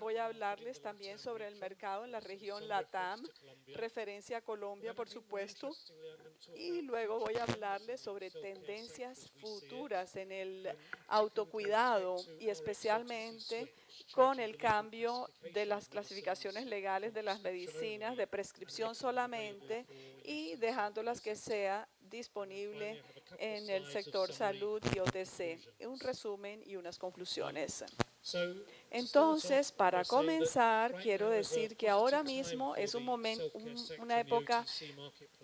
Voy a hablarles también sobre el mercado en la región LATAM, referencia a Colombia, por supuesto, y luego voy a hablarles sobre tendencias futuras en el autocuidado y especialmente con el cambio de las clasificaciones legales de las medicinas de prescripción solamente y dejándolas que sea disponible en el sector salud y OTC. Un resumen y unas conclusiones. Entonces, para comenzar, quiero decir que ahora mismo es un momento, una época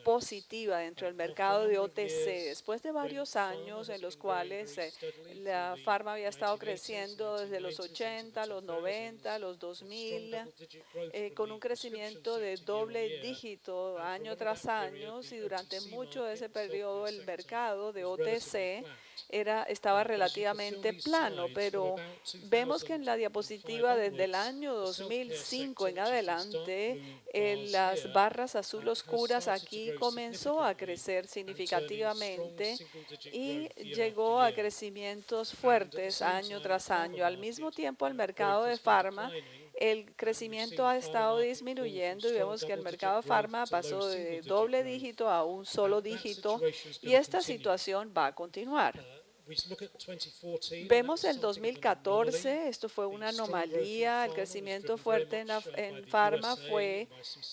positiva dentro del mercado de OTC, después de varios años en los cuales la farma había estado creciendo desde los 80, los 90, los 2000, con un crecimiento de doble dígito año tras año, y durante mucho de ese periodo el mercado de OTC estaba relativamente plano, pero vemos que en la diapositiva desde el año 2005 en adelante, las barras azul oscuras aquí comenzó a crecer significativamente y llegó a crecimientos fuertes año tras año. Al mismo tiempo, el mercado de farma, el crecimiento ha estado disminuyendo y vemos que el mercado de farma pasó de doble dígito a un solo dígito y esta situación va a continuar. Vemos el 2014, esto fue una anomalía, el crecimiento fuerte en farma fue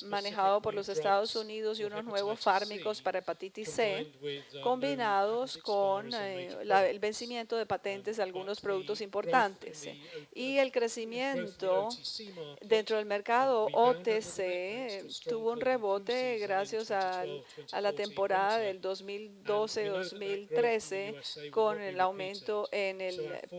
manejado por los Estados Unidos y unos nuevos fármacos para hepatitis C, combinados con el vencimiento de patentes de algunos productos importantes. Y el crecimiento dentro del mercado OTC tuvo un rebote gracias a la temporada del 2012-2013 con el aumento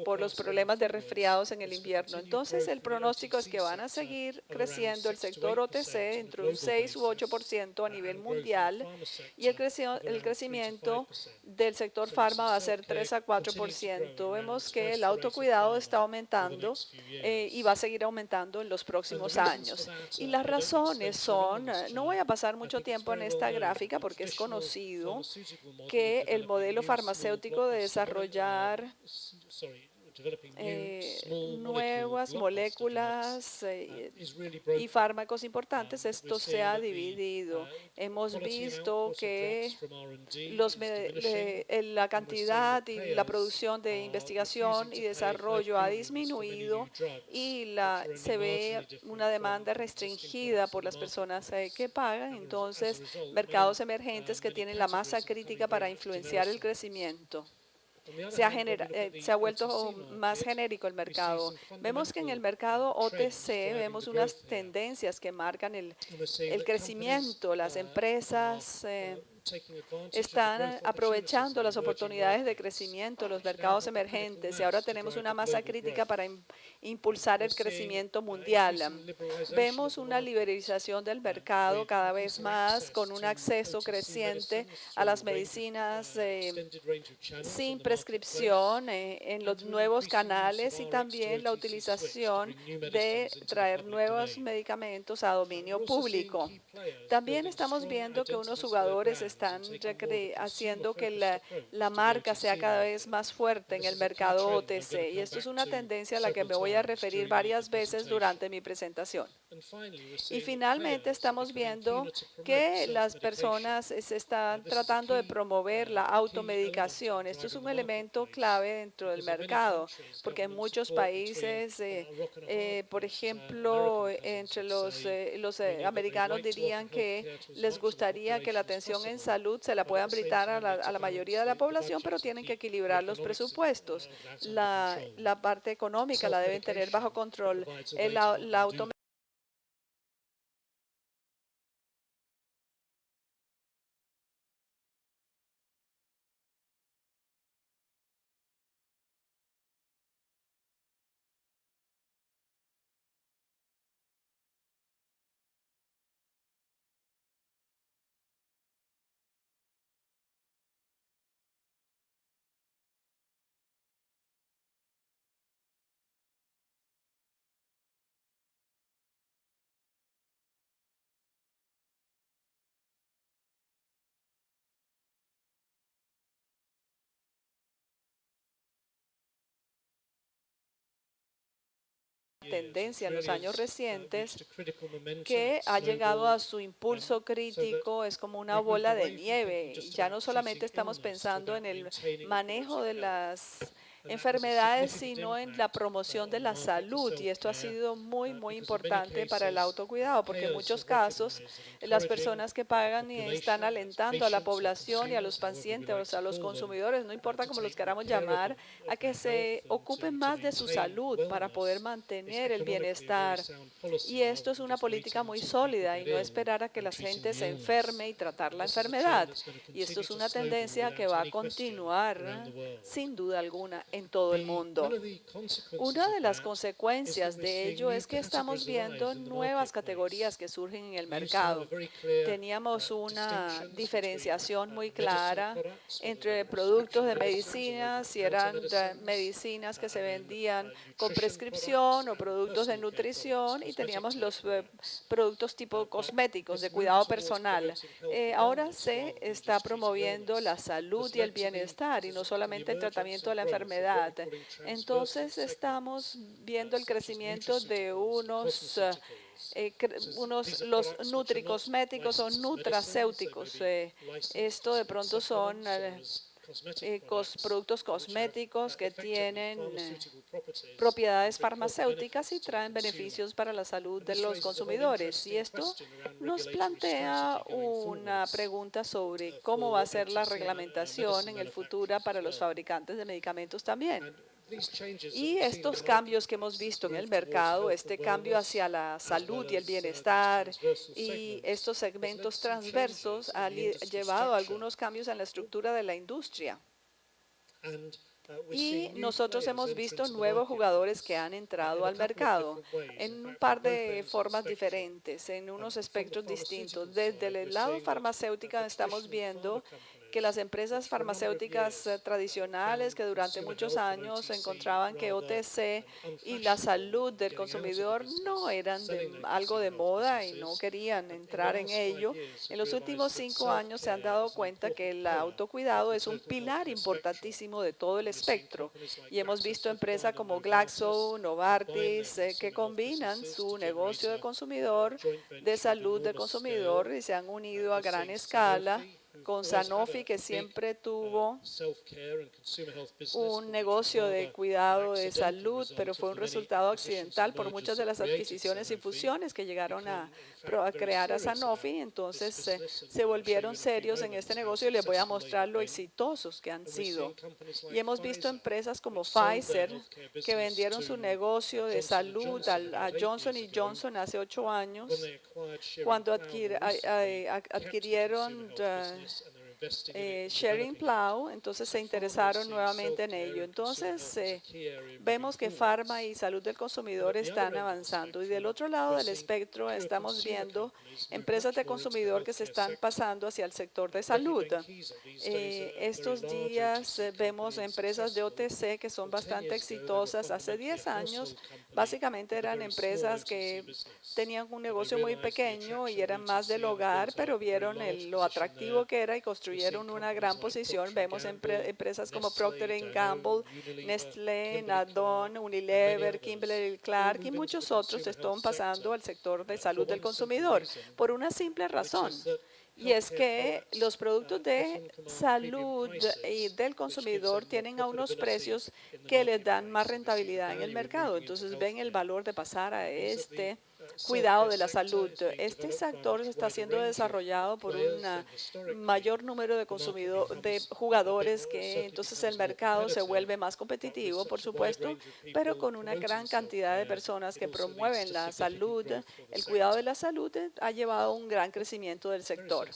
por los problemas de resfriados en el invierno. Entonces, el pronóstico es que van a seguir creciendo el sector OTC entre un 6 u 8% a nivel mundial y el crecimiento del sector farma va a ser 3 a 4%. Vemos que el autocuidado está aumentando y va a seguir aumentando en los próximos años. Y las razones son, no voy a pasar mucho tiempo en esta gráfica porque es conocido que el modelo farmacéutico de desarrollar nuevas moléculas y fármacos importantes, esto se ha dividido. Hemos visto que la cantidad y la producción de investigación y desarrollo ha disminuido y se ve una demanda restringida por las personas que pagan. Entonces, mercados emergentes que tienen la masa crítica para influenciar el crecimiento. Se ha vuelto más genérico el mercado. Vemos que en el mercado OTC vemos unas tendencias que marcan el crecimiento. Las empresas están aprovechando las oportunidades de crecimiento, los mercados emergentes, y ahora tenemos una masa crítica para impulsar el crecimiento mundial. Vemos una liberalización del mercado cada vez más con un acceso creciente a las medicinas sin prescripción en los nuevos canales y también la utilización de traer nuevos medicamentos a dominio público. También estamos viendo que unos jugadores están haciendo que la marca sea cada vez más fuerte en el mercado OTC y esto es una tendencia a la que me voy a referir varias veces durante mi presentación. Y finalmente estamos viendo que las personas se están tratando de promover la automedicación. Esto es un elemento clave dentro del mercado, porque en muchos países, por ejemplo, entre los americanos dirían que les gustaría que la atención en salud se la puedan brindar a la mayoría de la población, pero tienen que equilibrar los presupuestos. La parte económica la deben tener bajo control. La tendencia en los años recientes que ha llegado a su impulso crítico, es como una bola de nieve. Ya no solamente estamos pensando en el manejo de las enfermedades, sino en la promoción de la salud. Y esto ha sido muy, muy importante para el autocuidado, porque en muchos casos las personas que pagan y están alentando a la población y a los pacientes, a los consumidores, no importa cómo los queramos llamar, a que se ocupen más de su salud para poder mantener el bienestar. Y esto es una política muy sólida y no esperar a que la gente se enferme y tratar la enfermedad. Y esto es una tendencia que va a continuar sin duda alguna en todo el mundo. Una de las consecuencias de ello es que estamos viendo nuevas categorías que surgen en el mercado. Teníamos una diferenciación muy clara entre productos de medicinas, si eran medicinas que se vendían con prescripción o productos de nutrición, y teníamos los productos tipo cosméticos de cuidado personal. Ahora se está promoviendo la salud y el bienestar y no solamente el tratamiento de la enfermedad. Entonces estamos viendo el crecimiento de los nutricosméticos o nutracéuticos. Esto de pronto son productos cosméticos que tienen propiedades farmacéuticas y traen beneficios para la salud de los consumidores. Y esto nos plantea una pregunta sobre cómo va a ser la reglamentación en el futuro para los fabricantes de medicamentos también. Y estos cambios que hemos visto en el mercado, este cambio hacia la salud y el bienestar y estos segmentos transversos han llevado a algunos cambios en la estructura de la industria. Y nosotros hemos visto nuevos jugadores que han entrado al mercado en un par de formas diferentes, en unos espectros distintos. Desde el lado farmacéutico estamos viendo que las empresas farmacéuticas tradicionales que durante muchos años encontraban que OTC y la salud del consumidor no eran algo de moda y no querían entrar en ello, en los últimos 5 años se han dado cuenta que el autocuidado es un pilar importantísimo de todo el espectro. Y hemos visto empresas como Glaxo, Novartis, que combinan su negocio de consumidor, de salud del consumidor, y se han unido a gran escala con Sanofi, que siempre tuvo un negocio de cuidado de salud, pero fue un resultado accidental por muchas de las adquisiciones y fusiones que llegaron a crear a Sanofi. Entonces se volvieron serios en este negocio y les voy a mostrar lo exitosos que han sido. Y hemos visto empresas como Pfizer que vendieron su negocio de salud a Johnson Johnson hace 8 años, cuando adquirieron Schering-Plough, entonces se interesaron nuevamente en ello. Entonces vemos que farma y salud del consumidor están avanzando. Y del otro lado del espectro estamos viendo empresas de consumidor que se están pasando hacia el sector de salud. Estos días vemos empresas de OTC que son bastante exitosas. Hace 10 años básicamente eran empresas que tenían un negocio muy pequeño y eran más del hogar, pero vieron lo atractivo que era y construyeron una gran posición. Vemos empresas como Procter & Gamble, Nestlé, Danone, Unilever, Kimberly-Clark y muchos otros están pasando al sector de salud del consumidor por una simple razón. Y es que los productos de salud y del consumidor tienen a unos precios que les dan más rentabilidad en el mercado. Entonces ven el valor de pasar a este cuidado de la salud. Este sector está siendo desarrollado por un mayor número de jugadores, que entonces el mercado se vuelve más competitivo, por supuesto, pero con una gran cantidad de personas que promueven la salud. El cuidado de la salud ha llevado a un gran crecimiento del sector.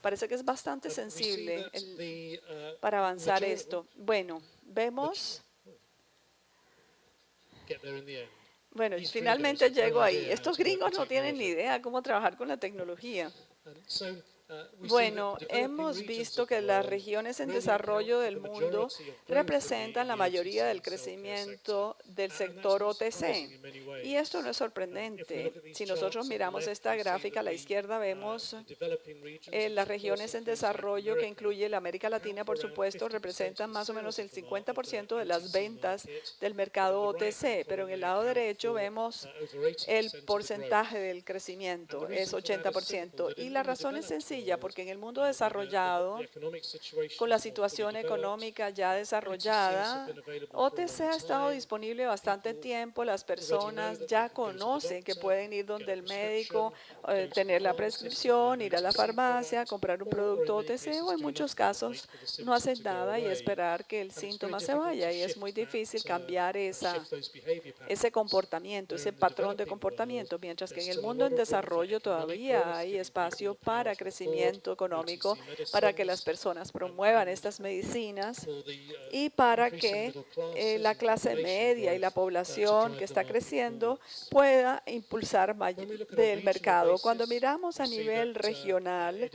Parece que es bastante sensible para avanzar esto. Bueno, vemos. Bueno, finalmente llego ahí. Estos gringos no tienen ni idea cómo trabajar con la tecnología. Bueno, hemos visto que las regiones en desarrollo del mundo representan la mayoría del crecimiento del sector OTC. Y esto no es sorprendente. Si nosotros miramos esta gráfica, a la izquierda vemos las regiones en desarrollo, que incluye la América Latina, por supuesto, representan más o menos el 50% de las ventas del mercado OTC, pero en el lado derecho vemos el porcentaje del crecimiento, es 80%. Y la razón es sencilla, porque en el mundo desarrollado, con la situación económica ya desarrollada, OTC ha estado disponible bastante tiempo, las personas ya conocen que pueden ir donde el médico, tener la prescripción, ir a la farmacia, comprar un producto OTC, o en muchos casos no hacen nada y esperar que el síntoma se vaya. Y es muy difícil cambiar ese comportamiento, ese patrón de comportamiento, mientras que en el mundo en desarrollo todavía hay espacio para crecimiento económico, para que las personas promuevan estas medicinas y para que la clase media y la población que está creciendo pueda impulsar del mercado. Cuando miramos a nivel regional,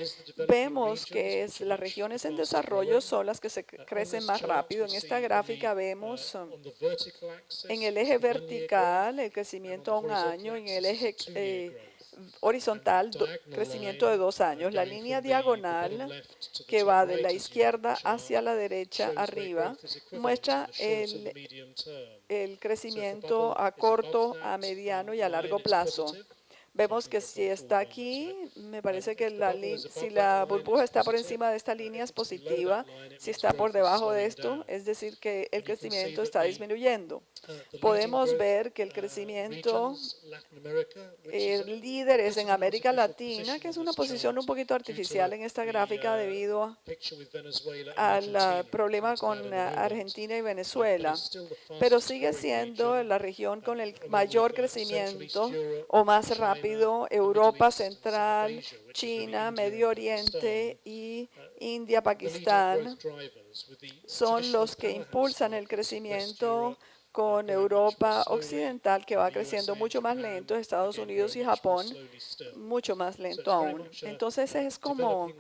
vemos que las regiones en desarrollo son las que se crecen más rápido. En esta gráfica vemos en el eje vertical el crecimiento a un año, en el eje horizontal crecimiento de 2 años. La línea diagonal que va de la izquierda hacia la derecha arriba muestra el crecimiento a corto, a mediano y a largo plazo. Vemos que si está aquí, me parece que si la burbuja está por encima de esta línea es positiva. Si está por debajo de esto, es decir que el crecimiento está disminuyendo. Podemos ver que el crecimiento líder es en América Latina, que es una posición un poquito artificial en esta gráfica debido al problema con Argentina y Venezuela, pero sigue siendo la región con el mayor crecimiento o más rápido. Europa Central, China, Medio Oriente y India, Pakistán son los que impulsan el crecimiento, con Europa Occidental, que va creciendo mucho más lento, Estados Unidos y Japón mucho más lento aún. Entonces es como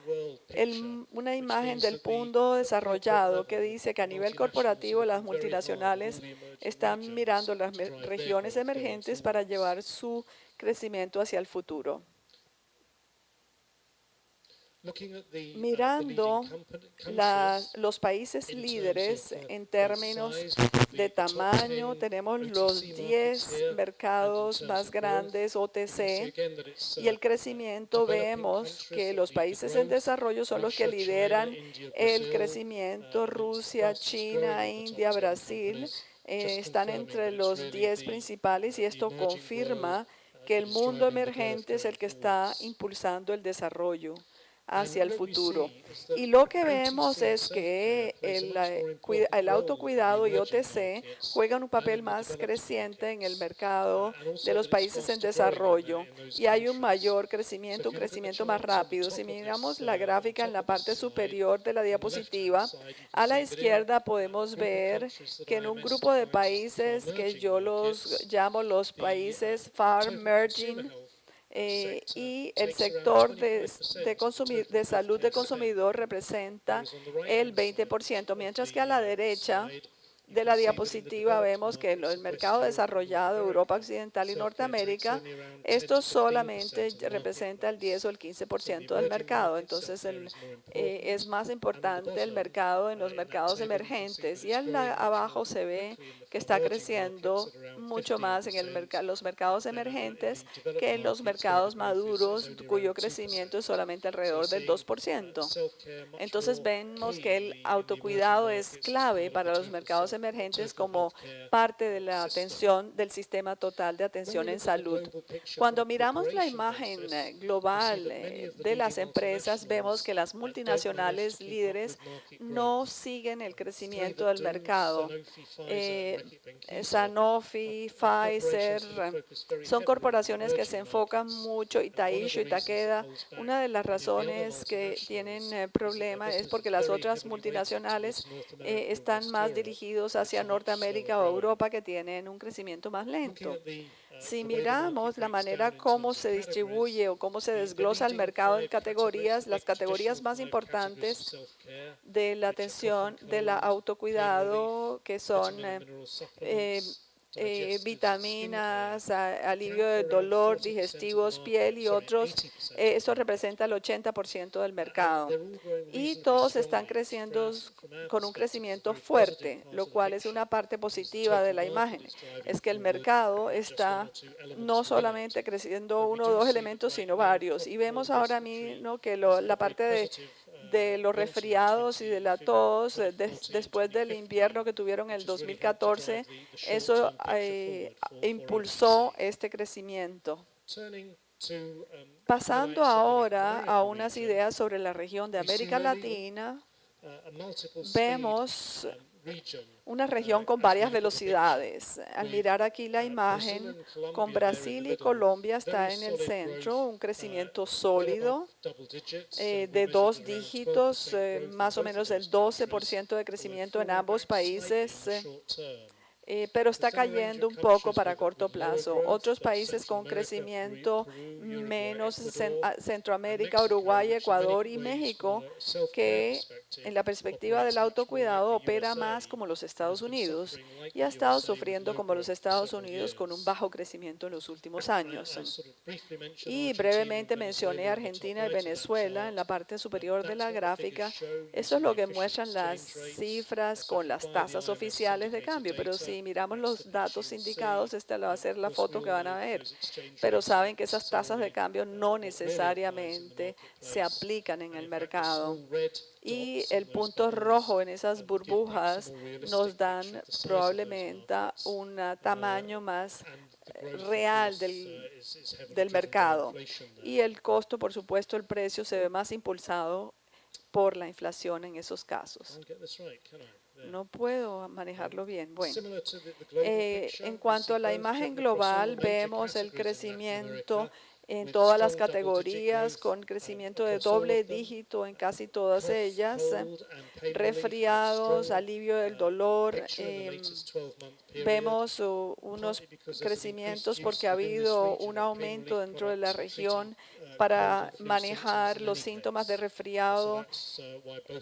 una imagen del mundo desarrollado que dice que a nivel corporativo las multinacionales están mirando las regiones emergentes para llevar su crecimiento hacia el futuro. Mirando los países líderes en términos de tamaño, tenemos los 10 mercados más grandes OTC y el crecimiento. Vemos que los países en desarrollo son los que lideran el crecimiento. Rusia, China, India, Brasil están entre los 10 principales, y esto confirma que el mundo emergente es el que está impulsando el desarrollo hacia el futuro. Y lo que vemos es que el autocuidado y OTC juegan un papel más creciente en el mercado de los países en desarrollo, y hay un mayor crecimiento, un crecimiento más rápido. Si miramos la gráfica en la parte superior de la diapositiva, a la izquierda podemos ver que en un grupo de países que yo los llamo los países Far Emerging, y el sector de salud de consumidor representa el 20%, mientras que a la derecha de la diapositiva vemos que en el mercado desarrollado, Europa Occidental y Norteamérica, esto solamente representa el 10 o el 15% del mercado. Entonces, es más importante el mercado en los mercados emergentes. Y abajo se ve que está creciendo mucho más en los mercados emergentes que en los mercados maduros, cuyo crecimiento es solamente alrededor del 2%. Entonces, vemos que el autocuidado es clave para los mercados emergentes como parte de la atención del sistema total de atención en salud. Cuando miramos la imagen global de las empresas, vemos que las multinacionales líderes no siguen el crecimiento del mercado. Sanofi, Pfizer, son corporaciones que se enfocan mucho, y Taisho y Takeda. Una de las razones que tienen problemas es porque las otras multinacionales están más dirigidos hacia Norteamérica o Europa, que tienen un crecimiento más lento. Si miramos la manera como se distribuye o cómo se desglosa el mercado en categorías, las categorías más importantes de la atención del autocuidado, que son vitaminas, alivio de dolor, digestivos, piel y otros, eso representa el 80% del mercado. Y todos están creciendo con un crecimiento fuerte, lo cual es una parte positiva de la imagen. Es que el mercado está no solamente creciendo uno o dos elementos, sino varios. Y vemos ahora mismo que la parte de los resfriados y de la tos después del invierno que tuvieron en el 2014, eso impulsó este crecimiento. Pasando ahora a unas ideas sobre la región de América Latina, vemos una región con varias velocidades. Al mirar aquí la imagen, con Brasil y Colombia está en el centro, un crecimiento sólido de 2 dígitos, más o menos el 12% de crecimiento en ambos países. Pero está cayendo un poco para corto plazo. Otros países con crecimiento menos, Centroamérica, Uruguay, Ecuador y México, que en la perspectiva del autocuidado opera más como los Estados Unidos y ha estado sufriendo como los Estados Unidos con un bajo crecimiento en los últimos años. Y brevemente mencioné Argentina y Venezuela en la parte superior de la gráfica. Eso es lo que muestran las cifras con las tasas oficiales de cambio, pero si miramos los datos indicados, esta va a ser la foto que van a ver. Pero saben que esas tasas de cambio no necesariamente se aplican en el mercado. Y el punto rojo en esas burbujas nos dan probablemente un tamaño más real del mercado. Y el costo, por supuesto, el precio se ve más impulsado por la inflación en esos casos. No puedo manejarlo bien. Bueno, en cuanto a la imagen global, vemos el crecimiento en todas las categorías, con crecimiento de doble dígito en casi todas ellas, resfriados, alivio del dolor. Vemos unos crecimientos porque ha habido un aumento dentro de la región para manejar los síntomas de resfriado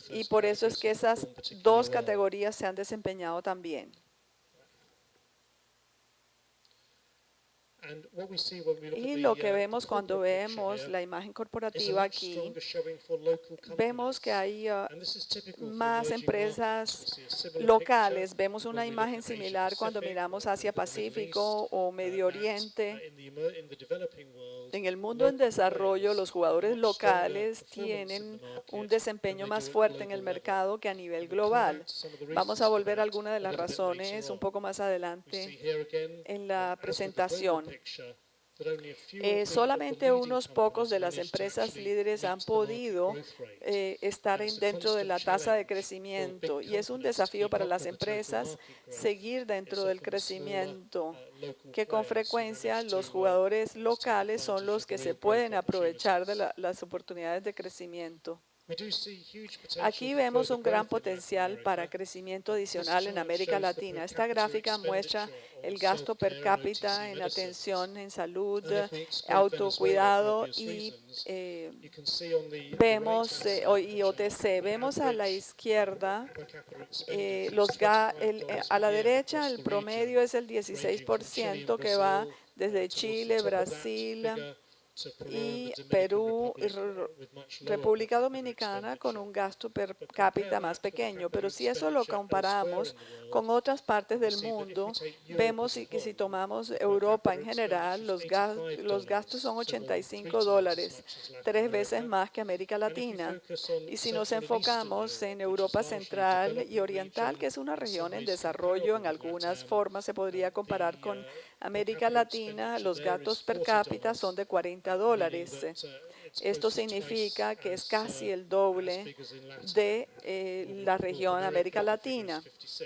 y por eso es que esas dos categorías se han desempeñado también. Y lo que vemos cuando vemos la imagen corporativa aquí, vemos que hay más empresas locales. Vemos una imagen similar cuando miramos hacia Pacífico o Medio Oriente. En el mundo en desarrollo, los jugadores locales tienen un desempeño más fuerte en el mercado que a nivel global. Vamos a volver a algunas de las razones un poco más adelante en la presentación. Solamente unos pocos de las empresas líderes han podido estar dentro de la tasa de crecimiento y es un desafío para las empresas seguir dentro del crecimiento, que con frecuencia los jugadores locales son los que se pueden aprovechar de las oportunidades de crecimiento. Aquí vemos un gran potencial para crecimiento adicional en América Latina. Esta gráfica muestra el gasto per cápita en atención en salud, autocuidado y vemos y OTC. Vemos a la izquierda, a la derecha el promedio es el 16% que va desde Chile, Brasil y Perú y República Dominicana con un gasto per cápita más pequeño. Pero si eso lo comparamos con otras partes del mundo, vemos que si tomamos Europa en general, los gastos son $85, 3 veces más que América Latina. Y si nos enfocamos en Europa Central y Oriental, que es una región en desarrollo, en algunas formas se podría comparar con América Latina, los gastos per cápita son de $40. Esto significa que es casi el doble de la región América Latina.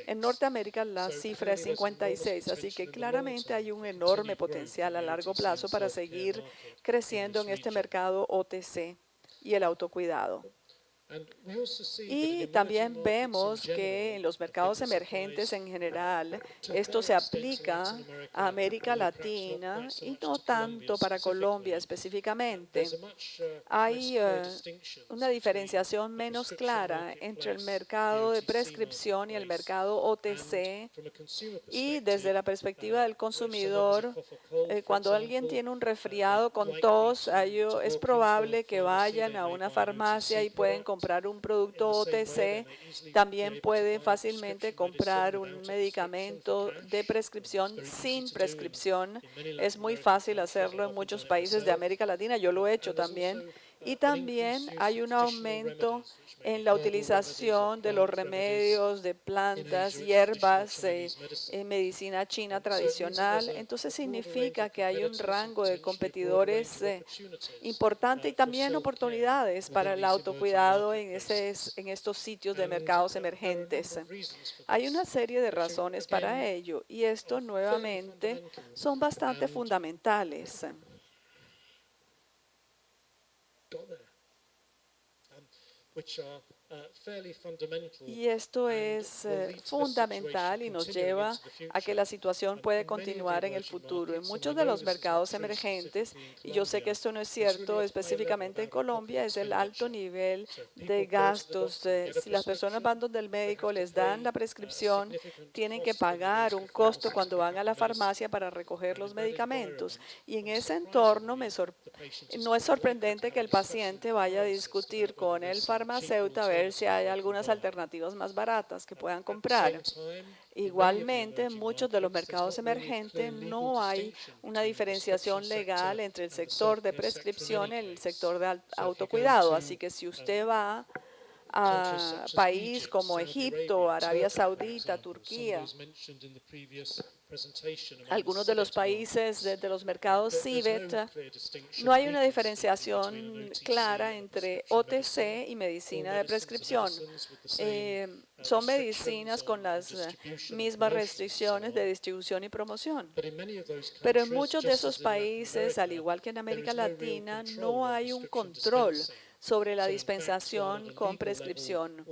En Norteamérica la cifra es 56, así que claramente hay un enorme potencial a largo plazo para seguir creciendo en este mercado OTC y el autocuidado. Y también vemos que en los mercados emergentes en general, esto se aplica a América Latina y no tanto para Colombia específicamente. Hay una diferenciación menos clara entre el mercado de prescripción y el mercado OTC, y desde la perspectiva del consumidor, cuando alguien tiene un resfriado con tos, es probable que vayan a una farmacia y pueden comprar un producto OTC. También pueden fácilmente comprar un medicamento de prescripción sin prescripción. Es muy fácil hacerlo en muchos países de América Latina. Yo lo he hecho también. Y también hay un aumento en la utilización de los remedios de plantas, hierbas, en medicina china tradicional. Entonces significa que hay un rango de competidores importante y también oportunidades para el autocuidado en estos sitios de mercados emergentes. Hay una serie de razones para ello y esto nuevamente son bastante fundamentales. Y esto es fundamental y nos lleva a que la situación puede continuar en el futuro. En muchos de los mercados emergentes, y yo sé que esto no es cierto específicamente en Colombia, es el alto nivel de gastos. Si las personas van donde el médico les dan la prescripción, tienen que pagar un costo cuando van a la farmacia para recoger los medicamentos. Y en ese entorno no es sorprendente que el paciente vaya a discutir con el farmacéutico a ver si hay algunas alternativas más baratas que puedan comprar. Igualmente, en muchos de los mercados emergentes no hay una diferenciación legal entre el sector de prescripción y el sector de autocuidado. Así que si usted va a país como Egipto, Arabia Saudita, Turquía, algunos de los países de los mercados CIBET, no hay una diferenciación clara entre OTC y medicina de prescripción. Son medicinas con las mismas restricciones de distribución y promoción. Pero en muchos de esos países, al igual que en América Latina, no hay un control sobre la dispensación con prescripción.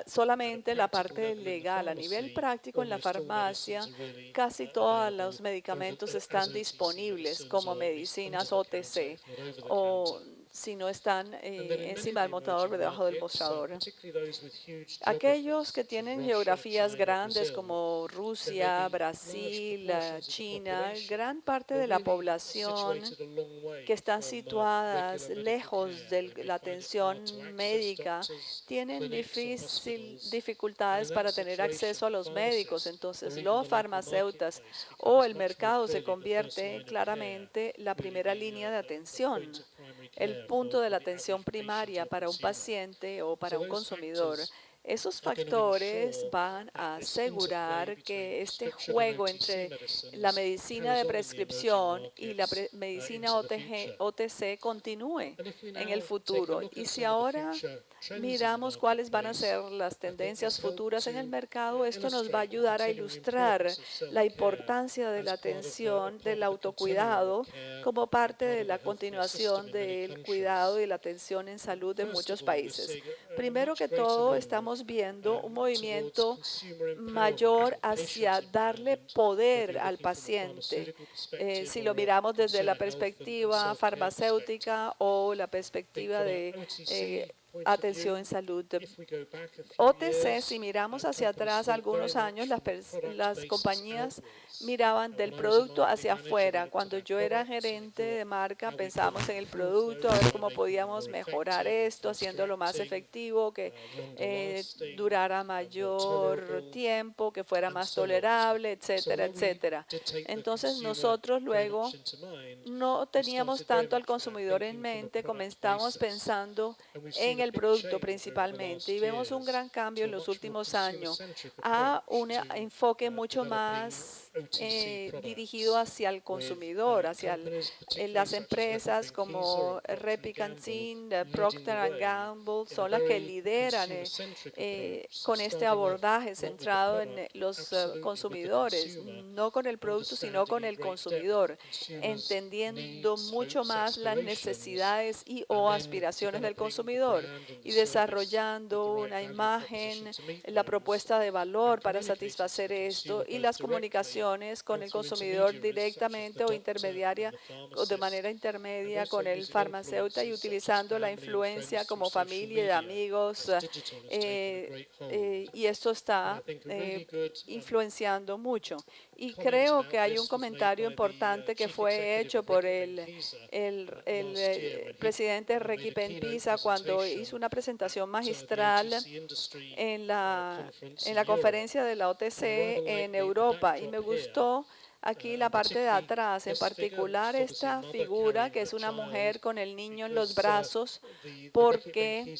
Solamente la parte legal. A nivel práctico, en la farmacia, casi todos los medicamentos están disponibles como medicinas OTC o si no están encima del mostrador o debajo del mostrador. Aquellos que tienen geografías grandes como Rusia, Brasil, China, gran parte de la población que están situadas lejos de la atención médica tienen dificultades para tener acceso a los médicos. Entonces, los farmacéuticos o el mercado se convierte claramente en la primera línea de atención, el punto de la atención primaria para un paciente o para un consumidor. Esos factores van a asegurar que este juego entre la medicina de prescripción y la medicina OTC continúe en el futuro. Y si ahora miramos cuáles van a ser las tendencias futuras en el mercado, esto nos va a ayudar a ilustrar la importancia de la atención del autocuidado como parte de la continuación del cuidado y la atención en salud de muchos países. Primero que todo, estamos viendo un movimiento mayor hacia darle poder al paciente. Si lo miramos desde la perspectiva farmacéutica o la perspectiva de atención en salud. OTC, si miramos hacia atrás algunos años, las compañías miraban del producto hacia afuera. Cuando yo era gerente de marca, pensábamos en el producto, a ver cómo podíamos mejorar esto, haciéndolo más efectivo, que durara mayor tiempo, que fuera más tolerable, etcétera, etcétera. Entonces, nosotros luego no teníamos tanto al consumidor en mente, comenzamos pensando en el producto principalmente y vemos un gran cambio en los últimos años a un enfoque mucho más dirigido hacia el consumidor, hacia las empresas como Replicantin, Procter & Gamble, son las que lideran con este abordaje centrado en los consumidores, no con el producto, sino con el consumidor, entendiendo mucho más las necesidades y o aspiraciones del consumidor y desarrollando una imagen, la propuesta de valor para satisfacer esto y las comunicaciones con el consumidor directamente o intermediaria o de manera intermedia con el farmacéutico y utilizando la influencia como familia y amigos y esto está influenciando mucho. Y creo que hay un comentario importante que fue hecho por el presidente Ricky Penn-Pisa cuando hizo una presentación magistral en la conferencia de la OTC en Europa y me gustó aquí la parte de atrás, en particular esta figura que es una mujer con el niño en los brazos, porque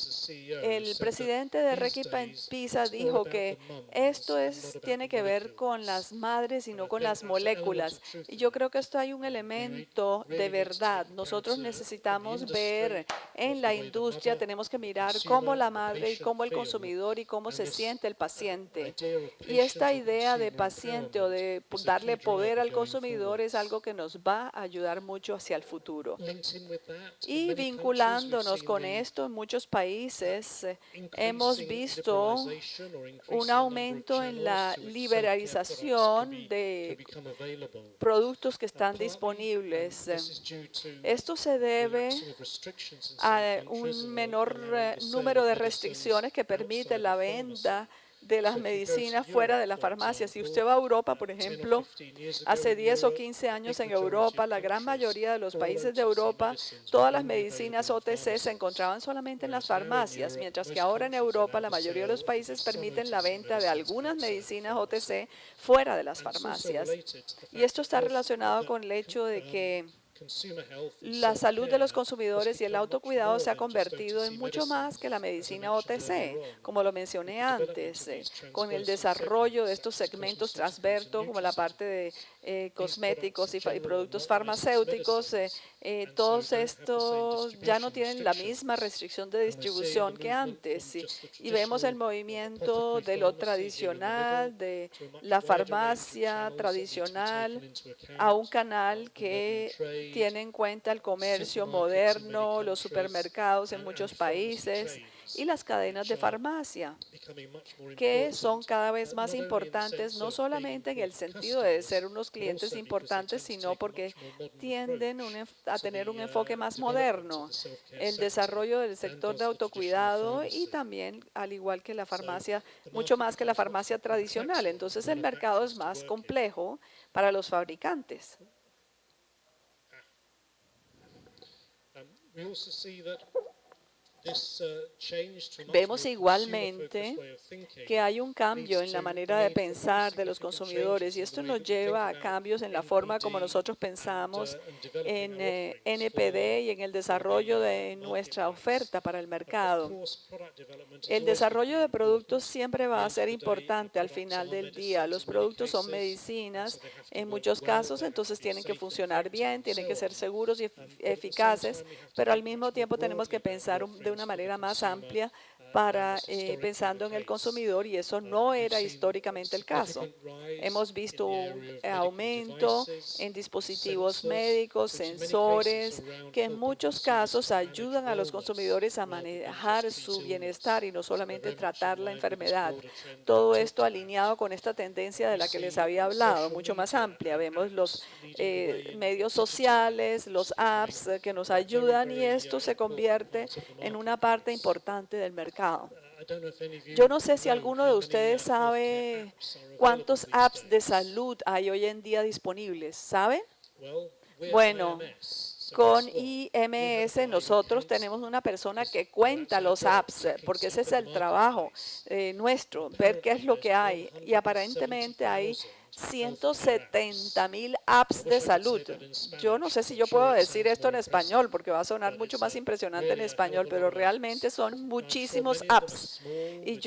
el presidente de Ricky Penn-Pisa dijo que esto tiene que ver con las madres y no con las moléculas. Y yo creo que esto hay un elemento de verdad. Nosotros necesitamos ver en la industria, tenemos que mirar cómo la madre y cómo el consumidor y cómo se siente el paciente. Y esta idea de paciente o de darle poder al consumidor es algo que nos va a ayudar mucho hacia el futuro. Y vinculándonos con esto, en muchos países hemos visto un aumento en la liberalización de productos que están disponibles. Esto se debe a un menor número de restricciones que permiten la venta de las medicinas fuera de la farmacia. Si usted va a Europa, por ejemplo, hace 10 o 15 años en Europa, la gran mayoría de los países de Europa, todas las medicinas OTC se encontraban solamente en las farmacias, mientras que ahora en Europa la mayoría de los países permiten la venta de algunas medicinas OTC fuera de las farmacias. Y esto está relacionado con el hecho de que la salud de los consumidores y el autocuidado se ha convertido en mucho más que la medicina OTC, como lo mencioné antes, con el desarrollo de estos segmentos transversos, como la parte de cosméticos y productos farmacéuticos. Todos estos ya no tienen la misma restricción de distribución que antes. Y vemos el movimiento de lo tradicional, de la farmacia tradicional, a un canal que tiene en cuenta el comercio moderno, los supermercados en muchos países y las cadenas de farmacia, que son cada vez más importantes, no solamente en el sentido de ser unos clientes importantes, sino porque tienden a tener un enfoque más moderno, el desarrollo del sector de autocuidado y también, al igual que la farmacia, mucho más que la farmacia tradicional. Entonces, el mercado es más complejo para los fabricantes. Vemos igualmente que hay un cambio en la manera de pensar de los consumidores y esto nos lleva a cambios en la forma como nosotros pensamos en NPD y en el desarrollo de nuestra oferta para el mercado. El desarrollo de productos siempre va a ser importante al final del día. Los productos son medicinas en muchos casos, entonces tienen que funcionar bien, tienen que ser seguros y eficaces, pero al mismo tiempo tenemos que pensar de una manera más amplia pensando en el consumidor y eso no era históricamente el caso. Hemos visto un aumento en dispositivos médicos, sensores, que en muchos casos ayudan a los consumidores a manejar su bienestar y no solamente tratar la enfermedad. Todo esto alineado con esta tendencia de la que les había hablado, mucho más amplia. Vemos los medios sociales, los apps que nos ayudan y esto se convierte en una parte importante del mercado. Yo no sé si alguno de ustedes sabe cuántos apps de salud hay hoy en día disponibles. ¿Saben? Bueno, con IMS nosotros tenemos una persona que cuenta los apps, porque ese es el trabajo nuestro, ver qué es lo que hay. Y aparentemente hay 170.000 apps de salud. Yo no sé si yo puedo decir esto en español porque va a sonar mucho más impresionante en español, pero realmente son muchísimos apps. Y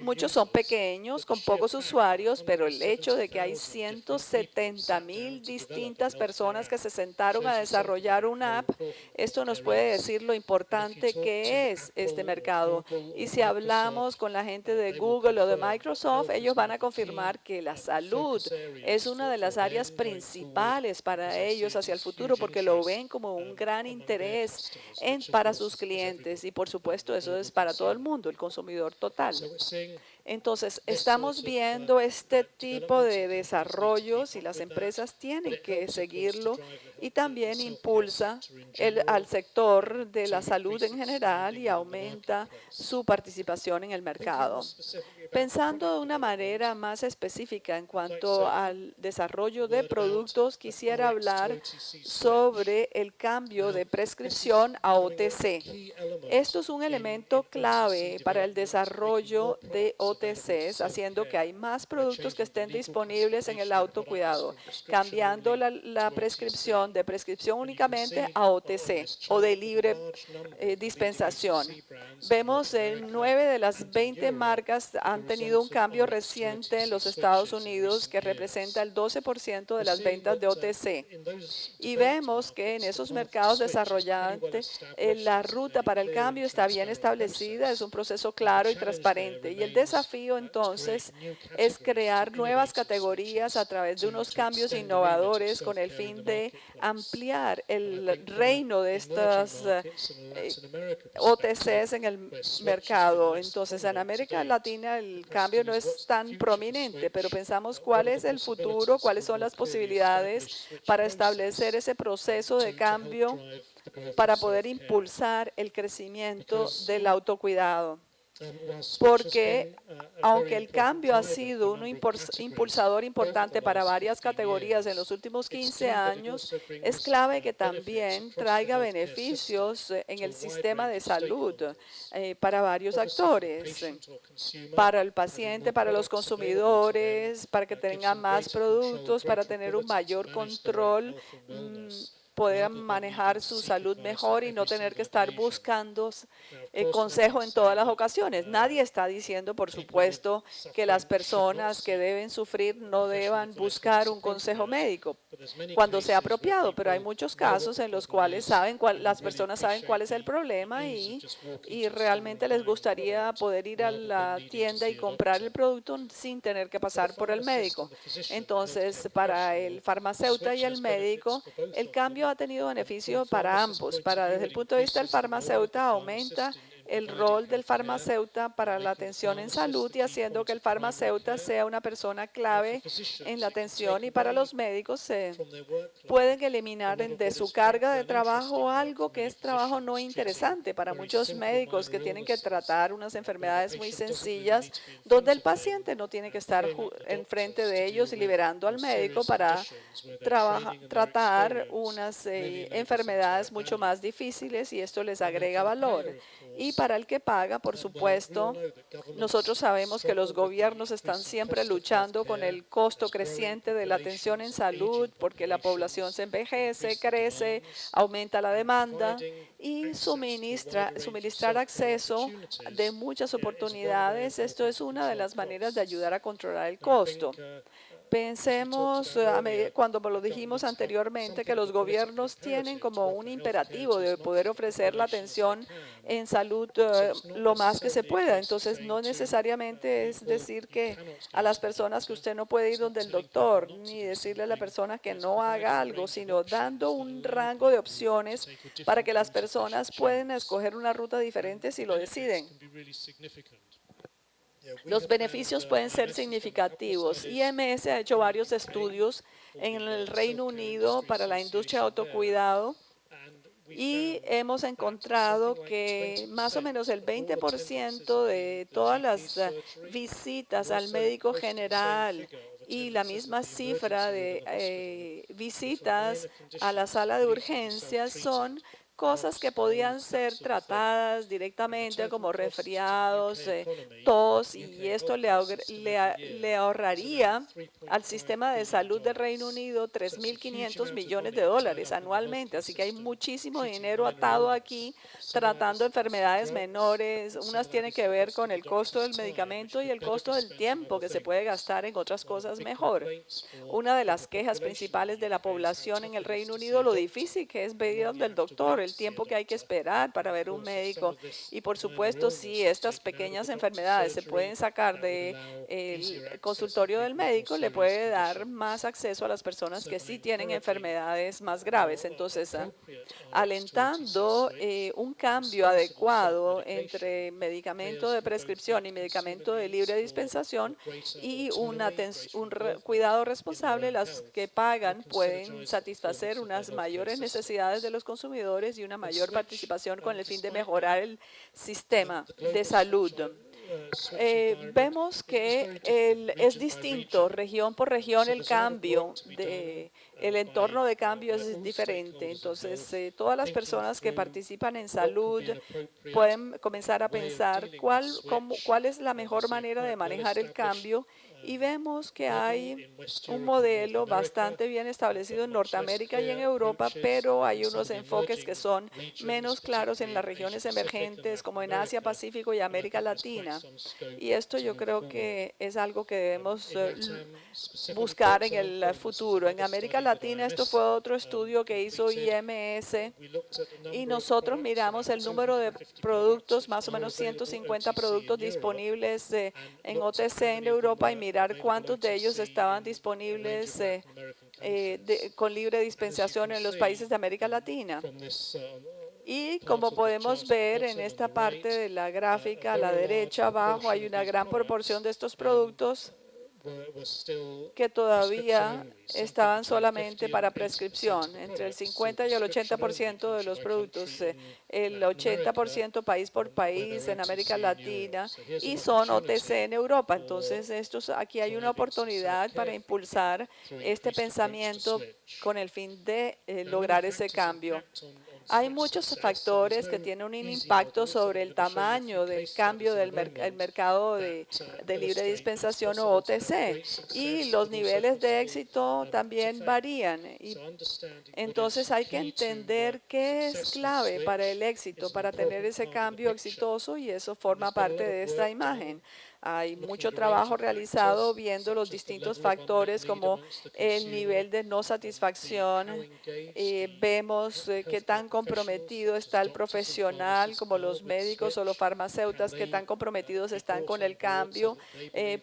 muchos son pequeños, con pocos usuarios, pero el hecho de que hay 170.000 distintas personas que se sentaron a desarrollar una app, esto nos puede decir lo importante que es este mercado. Y si hablamos con la gente de Google o de Microsoft, ellos van a confirmar que la salud es una de las áreas principales para ellos hacia el futuro porque lo ven como un gran interés para sus clientes y por supuesto eso es para todo el mundo, el consumidor total. Entonces, estamos viendo este tipo de desarrollos y las empresas tienen que seguirlo y también impulsa al sector de la salud en general y aumenta su participación en el mercado. Pensando de una manera más específica en cuanto al desarrollo de productos, quisiera hablar sobre el cambio de prescripción a OTC. Esto es un elemento clave para el desarrollo de OTCs, haciendo que hay más productos que estén disponibles en el autocuidado, cambiando la prescripción de prescripción únicamente a OTC o de libre dispensación. Vemos en 9 de las 20 marcas han tenido un cambio reciente en los Estados Unidos que representa el 12% de las ventas de OTC. Y vemos que en esos mercados desarrollantes la ruta para el cambio está bien establecida, es un proceso claro y transparente. Y el desafío entonces es crear nuevas categorías a través de unos cambios innovadores con el fin de ampliar el reino de estas OTCs en el mercado. Entonces, en América Latina el cambio no es tan prominente, pero pensamos cuál es el futuro, cuáles son las posibilidades para establecer ese proceso de cambio para poder impulsar el crecimiento del autocuidado. Porque aunque el cambio ha sido un impulsador importante para varias categorías en los últimos 15 años, es clave que también traiga beneficios en el sistema de salud para varios actores, para el paciente, para los consumidores, para que tengan más productos, para tener un mayor control, poder manejar su salud mejor y no tener que estar buscando consejo en todas las ocasiones. Nadie está diciendo, por supuesto, que las personas que deben sufrir no deban buscar un consejo médico cuando sea apropiado, pero hay muchos casos en los cuales las personas saben cuál es el problema y realmente les gustaría poder ir a la tienda y comprar el producto sin tener que pasar por el médico. Entonces, para el farmacéutico y el médico, el cambio ha tenido beneficio para ambos. Desde el punto de vista del farmacéutico, aumenta el rol del farmacéutico para la atención en salud y haciendo que el farmacéutico sea una persona clave en la atención, y para los médicos se pueden eliminar de su carga de trabajo algo que es trabajo no interesante para muchos médicos que tienen que tratar unas enfermedades muy sencillas donde el paciente no tiene que estar enfrente de ellos y liberando al médico para tratar unas enfermedades mucho más difíciles, y esto les agrega valor. Y para el que paga, por supuesto, nosotros sabemos que los gobiernos están siempre luchando con el costo creciente de la atención en salud porque la población se envejece, crece, aumenta la demanda y suministrar acceso de muchas oportunidades. Esto es una de las maneras de ayudar a controlar el costo. Pensemos, cuando lo dijimos anteriormente, que los gobiernos tienen como un imperativo de poder ofrecer la atención en salud lo más que se pueda. Entonces, no necesariamente es decir que a las personas que usted no puede ir donde el doctor, ni decirle a la persona que no haga algo, sino dando un rango de opciones para que las personas puedan escoger una ruta diferente si lo deciden. Los beneficios pueden ser significativos. IMS ha hecho varios estudios en el Reino Unido para la industria de autocuidado y hemos encontrado que más o menos el 20% de todas las visitas al médico general y la misma cifra de visitas a la sala de urgencias son cosas que podían ser tratadas directamente como resfriados, tos, y esto le ahorraría al sistema de salud del Reino Unido 3.500 millones de dólares anualmente. Así que hay muchísimo dinero atado aquí tratando enfermedades menores. Unas tienen que ver con el costo del medicamento y el costo del tiempo que se puede gastar en otras cosas mejor. Una de las quejas principales de la población en el Reino Unido, lo difícil que es ir donde el doctor, el tiempo que hay que esperar para ver un médico. Y por supuesto, si estas pequeñas enfermedades se pueden sacar del consultorio del médico, le puede dar más acceso a las personas que sí tienen enfermedades más graves. Entonces, alentando un cambio adecuado entre medicamento de prescripción y medicamento de libre dispensación y un cuidado responsable, las que pagan pueden satisfacer unas mayores necesidades de los consumidores y una mayor participación con el fin de mejorar el sistema de salud. Vemos que es distinto región por región el cambio, el entorno de cambio es diferente. Entonces, todas las personas que participan en salud pueden comenzar a pensar cuál es la mejor manera de manejar el cambio. Y vemos que hay un modelo bastante bien establecido en Norteamérica y en Europa, pero hay unos enfoques que son menos claros en las regiones emergentes, como en Asia, Pacífico y América Latina. Y esto yo creo que es algo que debemos buscar en el futuro. En América Latina, esto fue otro estudio que hizo IMS, y nosotros miramos el número de productos, más o menos 150 productos disponibles en OTC en Europa, y mirar cuántos de ellos estaban disponibles con libre dispensación en los países de América Latina. Y como podemos ver en esta parte de la gráfica a la derecha abajo, hay una gran proporción de estos productos que todavía estaban solamente para prescripción, entre el 50 y el 80% de los productos, el 80% país por país en América Latina, y son OTC en Europa. Entonces, aquí hay una oportunidad para impulsar este pensamiento con el fin de lograr ese cambio. Hay muchos factores que tienen un impacto sobre el tamaño del cambio del mercado de libre dispensación o OTC, y los niveles de éxito también varían. Y entonces hay que entender qué es clave para el éxito, para tener ese cambio exitoso, y eso forma parte de esta imagen. Hay mucho trabajo realizado viendo los distintos factores como el nivel de no satisfacción. Vemos qué tan comprometido está el profesional, como los médicos o los farmacéuticos, qué tan comprometidos están con el cambio.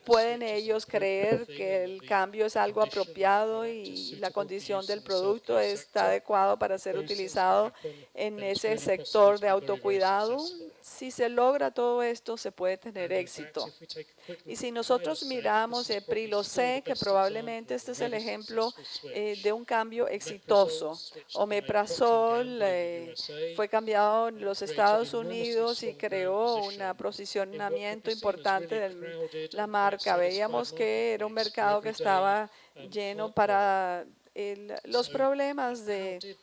¿Pueden ellos creer que el cambio es algo apropiado y la condición del producto está adecuado para ser utilizado en ese sector de autocuidado? Si se logra todo esto, se puede tener éxito. Y si nosotros miramos Prilosec, que probablemente este es el ejemplo de un cambio exitoso. Omeprazol fue cambiado en los Estados Unidos y creó un posicionamiento importante de la marca. Veíamos que era un mercado que estaba lleno para los problemas de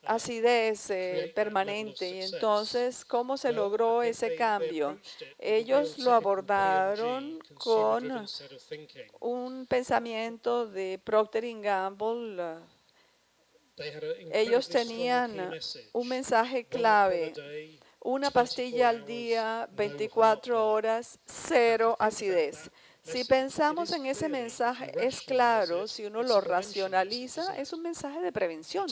acidez permanente. Y entonces, ¿cómo se logró ese cambio? Ellos lo abordaron con un pensamiento de Procter & Gamble. Ellos tenían un mensaje clave: una pastilla al día, 24 horas, cero acidez. Si pensamos en ese mensaje, es claro, si uno lo racionaliza, es un mensaje de prevención.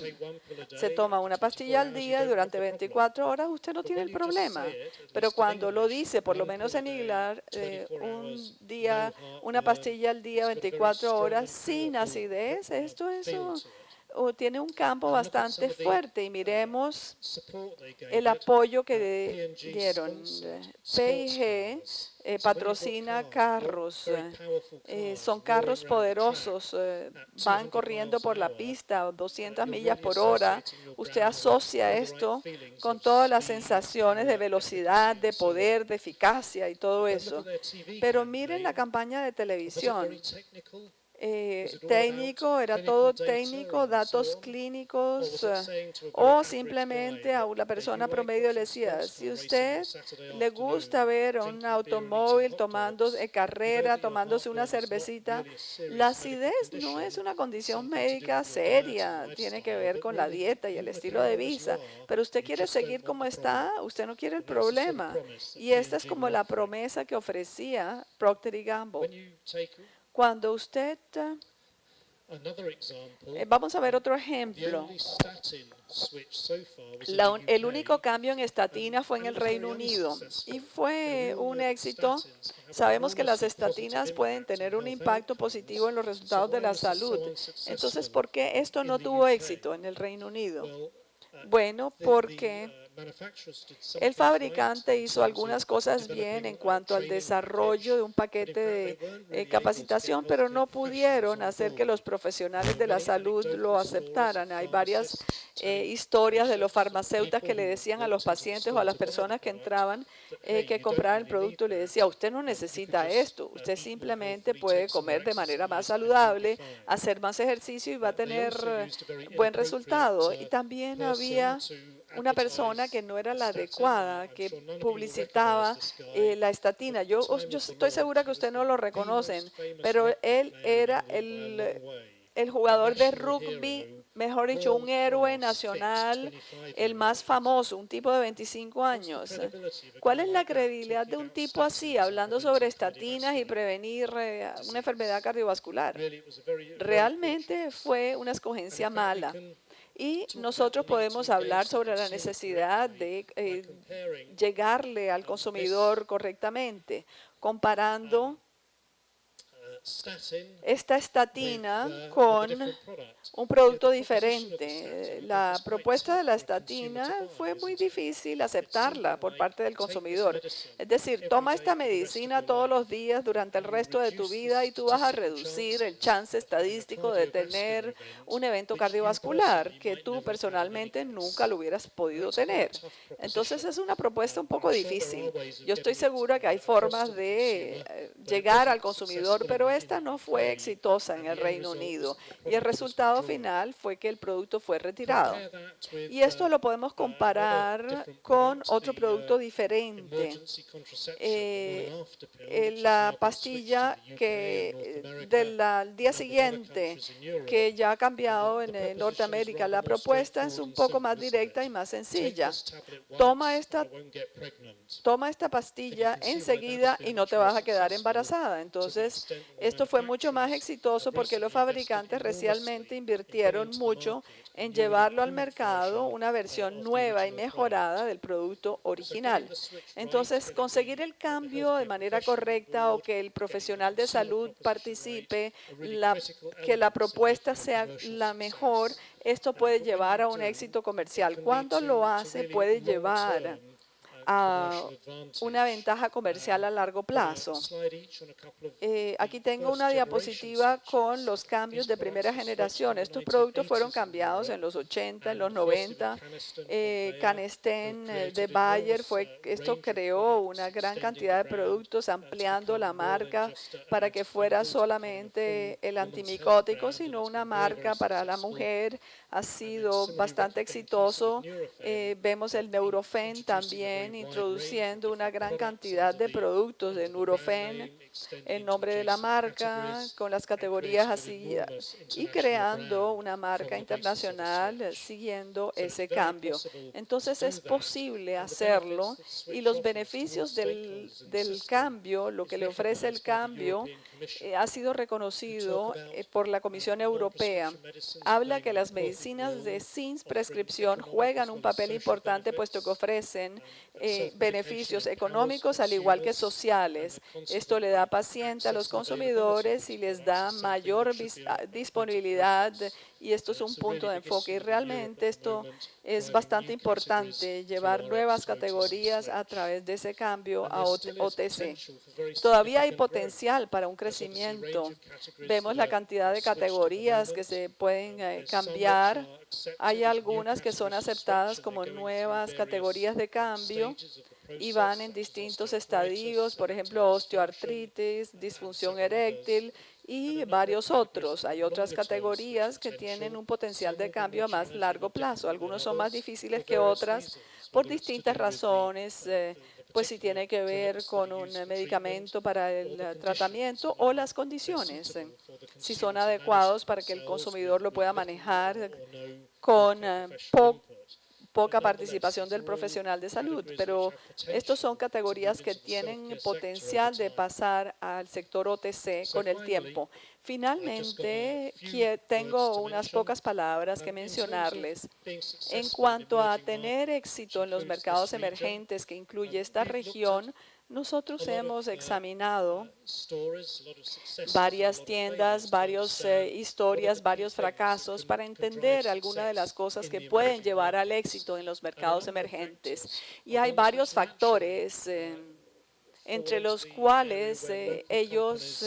Se toma una pastilla al día y durante 24 horas usted no tiene el problema. Pero cuando lo dice, por lo menos en Iglar, una pastilla al día, 24 horas, sin acidez, eso tiene un campo bastante fuerte. Y miremos el apoyo que dieron. P&G patrocina carros, son carros poderosos, van corriendo por la pista 200 millas por hora. Usted asocia esto con todas las sensaciones de velocidad, de poder, de eficacia y todo eso. Pero miren la campaña de televisión. técnico, era todo técnico, datos clínicos, o simplemente a la persona promedio le decía, si usted le gusta ver un automóvil tomando carrera, tomándose una cervecita, la acidez no es una condición médica seria, tiene que ver con la dieta y el estilo de vida, pero usted quiere seguir como está, usted no quiere el problema. Y esta es como la promesa que ofrecía Procter y Gamble. Cuando usted, vamos a ver otro ejemplo. El único cambio en estatina fue en el Reino Unido y fue un éxito. Sabemos que las estatinas pueden tener un impacto positivo en los resultados de la salud. Entonces, ¿por qué esto no tuvo éxito en el Reino Unido? Bueno, porque el fabricante hizo algunas cosas bien en cuanto al desarrollo de un paquete de capacitación, pero no pudieron hacer que los profesionales de la salud lo aceptaran. Hay varias historias de los farmacéuticos que le decían a los pacientes o a las personas que entraban que compraran el producto, le decía, usted no necesita esto, usted simplemente puede comer de manera más saludable, hacer más ejercicio y va a tener buen resultado. Y también había una persona que no era la adecuada, que publicitaba la estatina. Yo estoy segura que ustedes no lo reconocen, pero él era el jugador de rugby, mejor dicho, un héroe nacional, el más famoso, un tipo de 25 años. ¿Cuál es la credibilidad de un tipo así, hablando sobre estatinas y prevenir una enfermedad cardiovascular? Realmente fue una escogencia mala. Y nosotros podemos hablar sobre la necesidad de llegarle al consumidor correctamente, comparando esta estatina con un producto diferente. La propuesta de la estatina fue muy difícil aceptarla por parte del consumidor. Es decir, toma esta medicina todos los días durante el resto de tu vida y tú vas a reducir el chance estadístico de tener un evento cardiovascular que tú personalmente nunca lo hubieras podido tener. Entonces es una propuesta un poco difícil. Yo estoy segura que hay formas de llegar al consumidor, pero esta no fue exitosa en el Reino Unido y el resultado final fue que el producto fue retirado. Y esto lo podemos comparar con otro producto diferente. La pastilla que del día siguiente, que ya ha cambiado en Norteamérica. La propuesta es un poco más directa y más sencilla. Toma esta pastilla enseguida y no te vas a quedar embarazada. Entonces, esto fue mucho más exitoso porque los fabricantes recientemente invirtieron mucho en llevarlo al mercado, una versión nueva y mejorada del producto original. Entonces, conseguir el cambio de manera correcta o que el profesional de salud participe, que la propuesta sea la mejor, esto puede llevar a un éxito comercial. Cuando lo hace, puede llevar a una ventaja comercial a largo plazo. Aquí tengo una diapositiva con los cambios de primera generación. Estos productos fueron cambiados en los 80, en los 90. Canesten de Bayer, esto creó una gran cantidad de productos ampliando la marca para que fuera solamente el antimicótico, sino una marca para la mujer. Ha sido bastante exitoso. Vemos el Nurofen también introduciendo una gran cantidad de productos de Nurofen, el nombre de la marca, con las categorías así, y creando una marca internacional siguiendo ese cambio. Entonces es posible hacerlo y los beneficios del cambio, lo que le ofrece el cambio, ha sido reconocido por la Comisión Europea. Habla que las medicinas sin prescripción juegan un papel importante puesto que ofrecen beneficios económicos al igual que sociales. Esto le da a paciente a los consumidores y les da mayor disponibilidad, y esto es un punto de enfoque. Y realmente esto es bastante importante, llevar nuevas categorías a través de ese cambio a OTC. Todavía hay potencial para un crecimiento. Vemos la cantidad de categorías que se pueden cambiar. Hay algunas que son aceptadas como nuevas categorías de cambio y van en distintos estadios, por ejemplo, osteoartritis, disfunción eréctil y varios otros. Hay otras categorías que tienen un potencial de cambio a más largo plazo. Algunos son más difíciles que otras por distintas razones, pues si tiene que ver con un medicamento para el tratamiento o las condiciones, si son adecuados para que el consumidor lo pueda manejar con poca participación del profesional de salud, pero estos son categorías que tienen potencial de pasar al sector OTC con el tiempo. Finalmente, tengo unas pocas palabras que mencionarles. En cuanto a tener éxito en los mercados emergentes que incluye esta región, nosotros hemos examinado varias tiendas, varias historias, varios fracasos para entender algunas de las cosas que pueden llevar al éxito en los mercados emergentes. Y hay varios factores entre los cuales ellos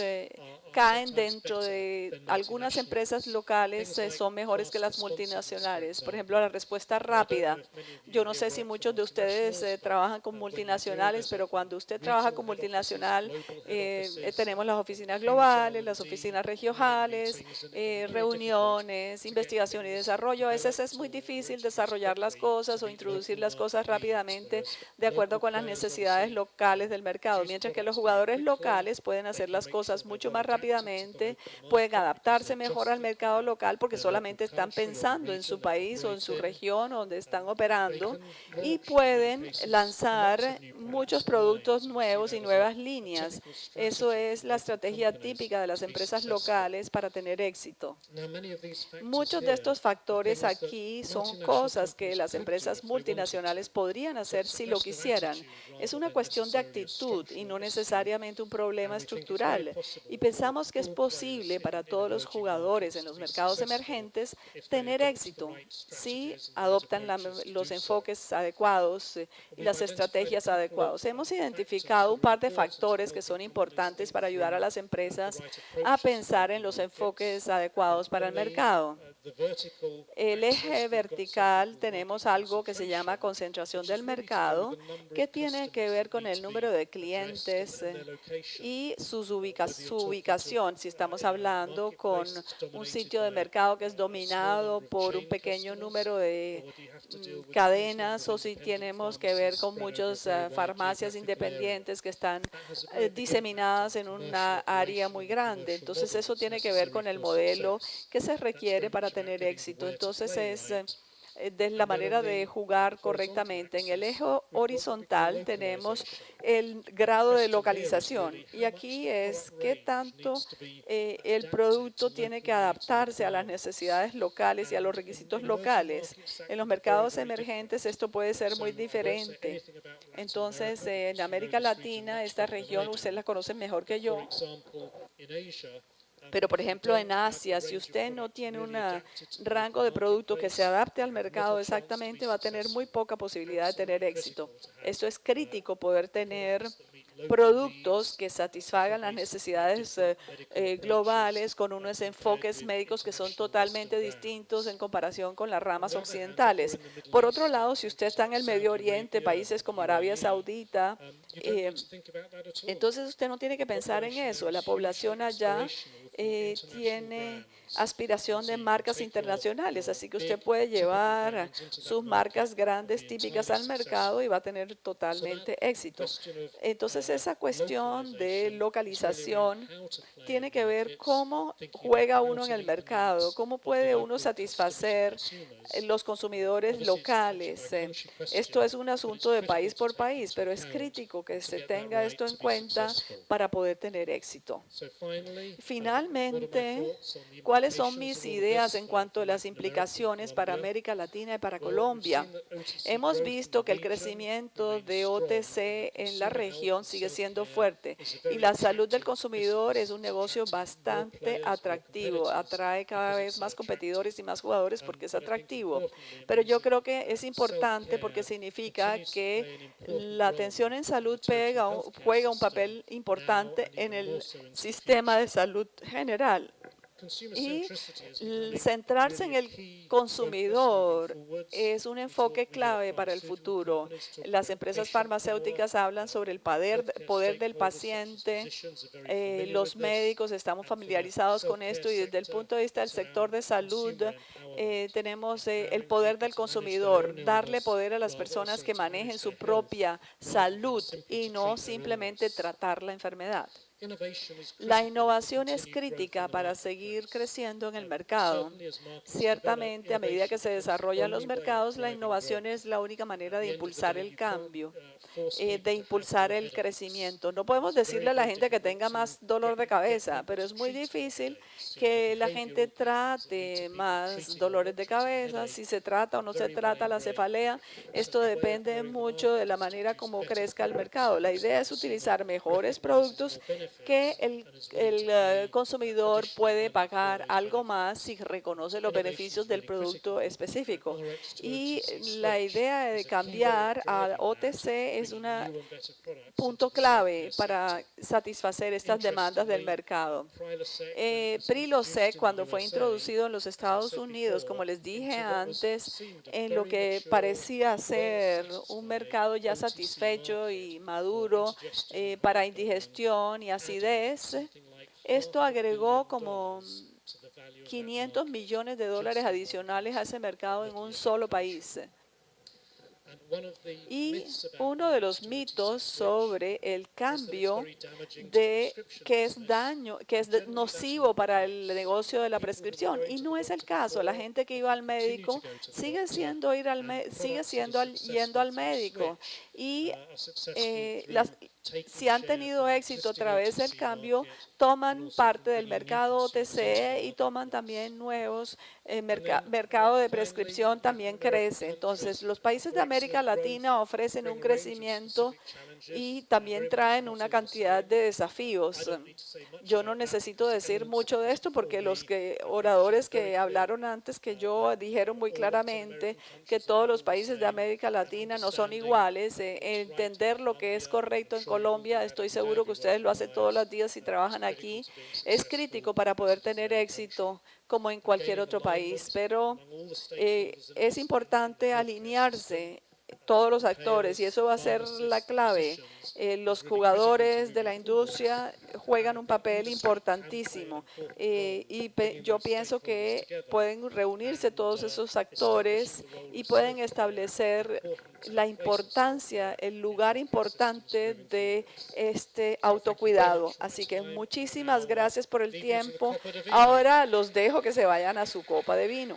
caen dentro de algunas empresas locales son mejores que las multinacionales. Por ejemplo, la respuesta rápida. Yo no sé si muchos de ustedes trabajan con multinacionales, pero cuando usted trabaja con multinacional, tenemos las oficinas globales, las oficinas regionales, reuniones, investigación y desarrollo. A veces es muy difícil desarrollar las cosas o introducir las cosas rápidamente de acuerdo con las necesidades locales del mercado, mientras que los jugadores locales pueden hacer las cosas mucho más rápidamente, pueden adaptarse mejor al mercado local porque solamente están pensando en su país o en su región donde están operando y pueden lanzar muchos productos nuevos y nuevas líneas. Eso es la estrategia típica de las empresas locales para tener éxito. Muchos de estos factores aquí son cosas que las empresas multinacionales podrían hacer si lo quisieran. Es una cuestión de actitud y no necesariamente un problema estructural. Y pensamos que es posible para todos los jugadores en los mercados emergentes tener éxito si adoptan los enfoques adecuados y las estrategias adecuadas. Hemos identificado un par de factores que son importantes para ayudar a las empresas a pensar en los enfoques adecuados para el mercado. El eje vertical tenemos algo que se llama concentración del mercado, que tiene que ver con el número de clientes y su ubicación. Si estamos hablando con un sitio de mercado que es dominado por un pequeño número de cadenas o si tenemos que ver con muchas farmacias independientes que están diseminadas en una área muy grande. Entonces, eso tiene que ver con el modelo que se requiere para tener éxito. Entonces, es de la manera de jugar correctamente. En el eje horizontal tenemos el grado de localización y aquí es qué tanto el producto tiene que adaptarse a las necesidades locales y a los requisitos locales. En los mercados emergentes esto puede ser muy diferente. Entonces, en América Latina, esta región, usted la conoce mejor que yo. Pero, por ejemplo, en Asia, si usted no tiene un rango de producto que se adapte al mercado exactamente, va a tener muy poca posibilidad de tener éxito. Esto es crítico, poder tener productos que satisfagan las necesidades globales con unos enfoques médicos que son totalmente distintos en comparación con las ramas occidentales. Por otro lado, si usted está en el Medio Oriente, países como Arabia Saudita, entonces usted no tiene que pensar en eso. La población allá tiene aspiración de marcas internacionales, así que usted puede llevar sus marcas grandes típicas al mercado y va a tener totalmente éxito. Entonces, esa cuestión de localización tiene que ver cómo juega uno en el mercado, cómo puede uno satisfacer los consumidores locales. Esto es un asunto de país por país, pero es crítico que se tenga esto en cuenta para poder tener éxito. Finalmente, ¿cuáles son mis ideas en cuanto a las implicaciones para América Latina y para Colombia? Hemos visto que el crecimiento de OTC en la región sigue siendo fuerte y la salud del consumidor es un negocio bastante atractivo. Atrae cada vez más competidores y más jugadores porque es atractivo. Pero yo creo que es importante porque significa que la atención en salud juega un papel importante en el sistema de salud general. Y centrarse en el consumidor es un enfoque clave para el futuro. Las empresas farmacéuticas hablan sobre el poder del paciente. Los médicos estamos familiarizados con esto y desde el punto de vista del sector de salud tenemos el poder del consumidor, darle poder a las personas que manejen su propia salud y no simplemente tratar la enfermedad. La innovación es crítica para seguir creciendo en el mercado. Ciertamente, a medida que se desarrollan los mercados, la innovación es la única manera de impulsar el cambio, de impulsar el crecimiento. No podemos decirle a la gente que tenga más dolor de cabeza, pero es muy difícil que la gente trate más dolores de cabeza, si se trata o no se trata la cefalea. Esto depende mucho de la manera como crezca el mercado. La idea es utilizar mejores productos que el consumidor puede pagar algo más si reconoce los beneficios del producto específico. Y la idea de cambiar a OTC es un punto clave para satisfacer estas demandas del mercado. Prilosec, cuando fue introducido en los Estados Unidos, como les dije antes, en lo que parecía ser un mercado ya satisfecho y maduro para indigestión y acidez, esto agregó como 500 millones de dólares adicionales a ese mercado en un solo país. Y uno de los mitos sobre el cambio que es nocivo para el negocio de la prescripción. Y no es el caso. La gente que iba al médico sigue yendo al médico. Y si han tenido éxito a través del cambio, toman parte del mercado OTC y toman también nuevos, mercado de prescripción también crece. Entonces, los países de América Latina ofrecen un crecimiento y también traen una cantidad de desafíos. Yo no necesito decir mucho de esto porque los oradores que hablaron antes que yo dijeron muy claramente que todos los países de América Latina no son iguales. Entender lo que es correcto en Colombia, estoy seguro que ustedes lo hacen todos los días y trabajan aquí, es crítico para poder tener éxito como en cualquier otro país, pero es importante alinearse todos los actores y eso va a ser la clave. Los jugadores de la industria juegan un papel importantísimo y yo pienso que pueden reunirse todos esos actores y pueden establecer la importancia, el lugar importante de este autocuidado. Así que muchísimas gracias por el tiempo. Ahora los dejo que se vayan a su copa de vino.